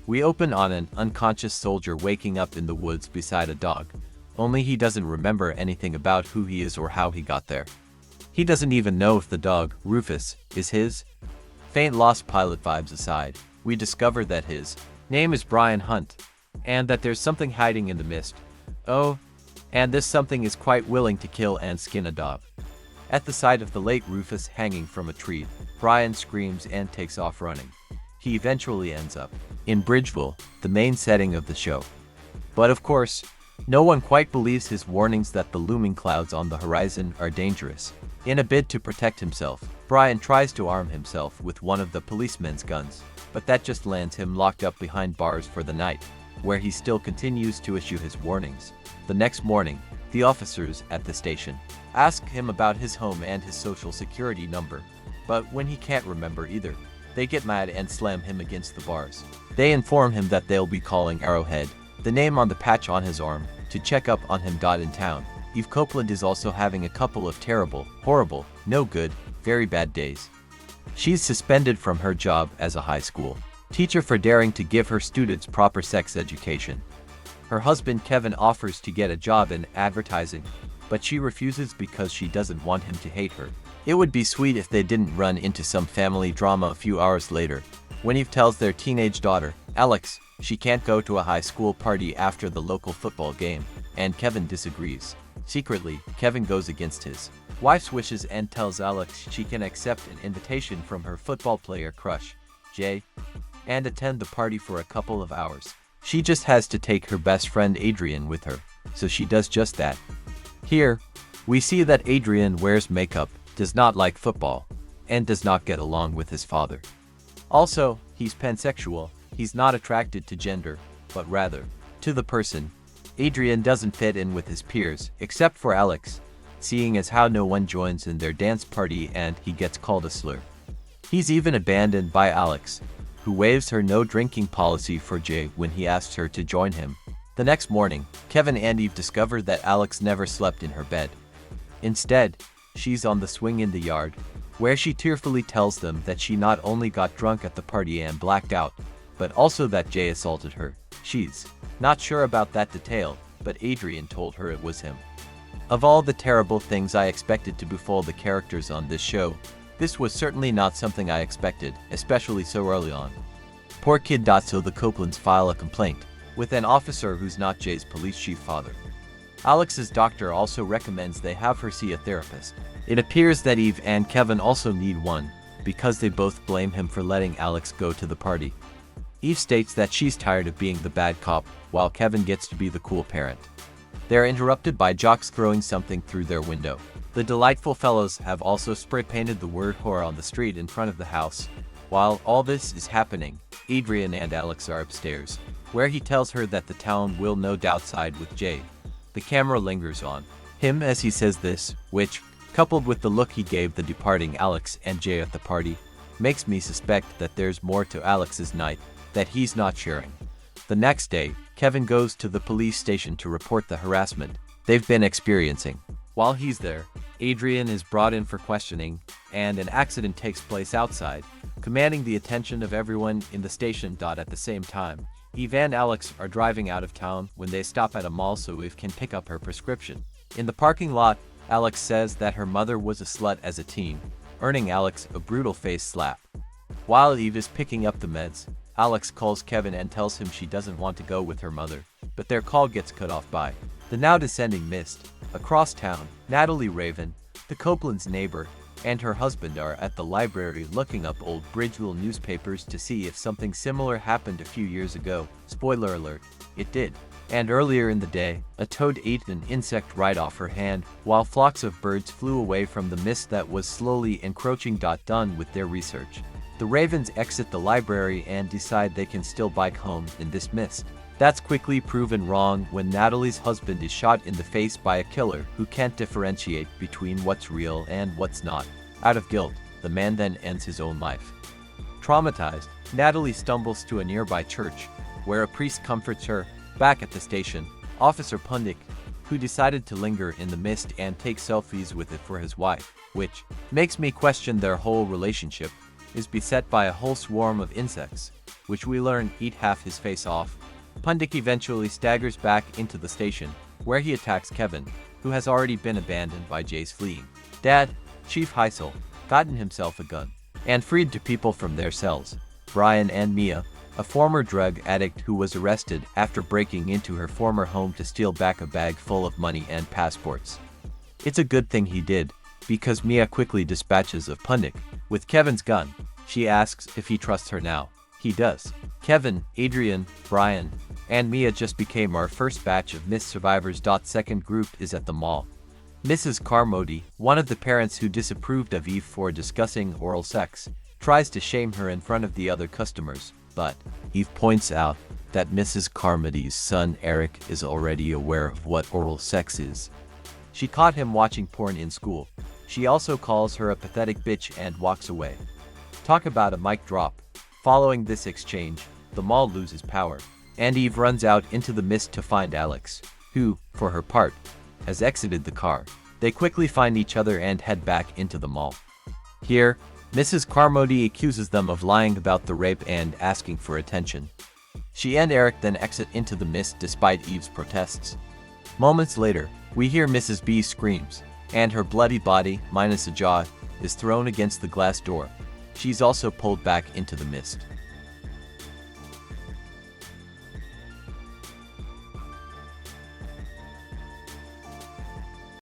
We open on an unconscious soldier waking up in the woods beside a dog, only he doesn't remember anything about who he is or how he got there. He doesn't even know if the dog, Rufus, is his. Faint Lost Pilot vibes aside, we discover that his name is Bryan Hunt, and that there's something hiding in the mist. Oh, and this something is quite willing to kill and skin a dog. At the sight of the late Rufus hanging from a tree, Bryan screams and takes off running. He eventually ends up in Bridgeville, the main setting of the show. But of course, no one quite believes his warnings that the looming clouds on the horizon are dangerous. In a bid to protect himself, Bryan tries to arm himself with one of the policemen's guns, but that just lands him locked up behind bars for the night, where he still continues to issue his warnings. The next morning, the officers at the station ask him about his home and his social security number, but when he can't remember either, they get mad and slam him against the bars. They inform him that they'll be calling Arrowhead, the name on the patch on his arm, to check up on him. In town, Eve Copeland is also having a couple of terrible, horrible, no good, very bad days. She's suspended from her job as a high school teacher for daring to give her students proper sex education. Her husband Kevin offers to get a job in advertising, but she refuses because she doesn't want him to hate her. It would be sweet if they didn't run into some family drama a few hours later, when Eve tells their teenage daughter, Alex, she can't go to a high school party after the local football game, and Kevin disagrees. Secretly, Kevin goes against his wife's wishes and tells Alex she can accept an invitation from her football player crush, Jay, and attend the party for a couple of hours. She just has to take her best friend Adrian with her, so she does just that. Here, we see that Adrian wears makeup, does not like football, and does not get along with his father. Also, he's pansexual. He's not attracted to gender, but rather to the person. Adrian doesn't fit in with his peers, except for Alex, seeing as how no one joins in their dance party and he gets called a slur. He's even abandoned by Alex, who waives her no drinking policy for Jay when he asks her to join him. The next morning, Kevin and Eve discover that Alex never slept in her bed. Instead, she's on the swing in the yard, where she tearfully tells them that she not only got drunk at the party and blacked out, but also that Jay assaulted her. She's not sure about that detail, but Adrian told her it was him. Of all the terrible things I expected to befall the characters on this show, this was certainly not something I expected, especially so early on. Poor kid. So the Copelands file a complaint with an officer who's not Jay's police chief father. Alex's doctor also recommends they have her see a therapist. It appears that Eve and Kevin also need one, because they both blame him for letting Alex go to the party. Eve states that she's tired of being the bad cop, while Kevin gets to be the cool parent. They're interrupted by jocks throwing something through their window. The delightful fellows have also spray-painted the word whore on the street in front of the house. While all this is happening, Adrian and Alex are upstairs, where he tells her that the town will no doubt side with Jay. The camera lingers on him as he says this, which, coupled with the look he gave the departing Alex and Jay at the party, makes me suspect that there's more to Alex's night that he's not sharing. The next day, Kevin goes to the police station to report the harassment they've been experiencing. While he's there, Adrian is brought in for questioning, and an accident takes place outside, commanding the attention of everyone in the station. At the same time, Eve and Alex are driving out of town when they stop at a mall so Eve can pick up her prescription. In the parking lot, Alex says that her mother was a slut as a teen, earning Alex a brutal face slap. While Eve is picking up the meds, Alex calls Kevin and tells him she doesn't want to go with her mother, but their call gets cut off by the now descending mist. Across town, Natalie Raven, the Copeland's neighbor, and her husband are at the library looking up old Bridgeville newspapers to see if something similar happened a few years ago. Spoiler alert, it did. And earlier in the day, a toad ate an insect right off her hand, while flocks of birds flew away from the mist that was slowly encroaching. Done with their research, the Ravens exit the library and decide they can still bike home in this mist. That's quickly proven wrong when Natalie's husband is shot in the face by a killer who can't differentiate between what's real and what's not. Out of guilt, the man then ends his own life. Traumatized, Natalie stumbles to a nearby church, where a priest comforts her. Back at the station, Officer Pundick, who decided to linger in the mist and take selfies with it for his wife, which makes me question their whole relationship, is beset by a whole swarm of insects. which we learn eat half his face off. Pundik eventually staggers back into the station, where he attacks Kevin, who has already been abandoned by Jay's fleeing dad, Chief Heisel, gotten himself a gun, and freed two people from their cells, Bryan and Mia, a former drug addict who was arrested after breaking into her former home to steal back a bag full of money and passports. It's a good thing he did, because Mia quickly dispatches of Pundik with Kevin's gun. She asks if he trusts her now. He does. Kevin, Adrian, Bryan, and Mia just became our first batch of Miss Survivors. Second group is at the mall. Mrs. Carmody, one of the parents who disapproved of Eve for discussing oral sex, tries to shame her in front of the other customers, but Eve points out that Mrs. Carmody's son Eric is already aware of what oral sex is. She caught him watching porn in school. She also calls her a pathetic bitch and walks away. Talk about a mic drop. Following this exchange, the mall loses power, and Eve runs out into the mist to find Alex, who, for her part, has exited the car. They quickly find each other and head back into the mall. Here, Mrs. Carmody accuses them of lying about the rape and asking for attention. She and Eric then exit into the mist despite Eve's protests. Moments later, we hear Mrs. B screams, and her bloody body, minus a jaw, is thrown against the glass door. She's also pulled back into the mist.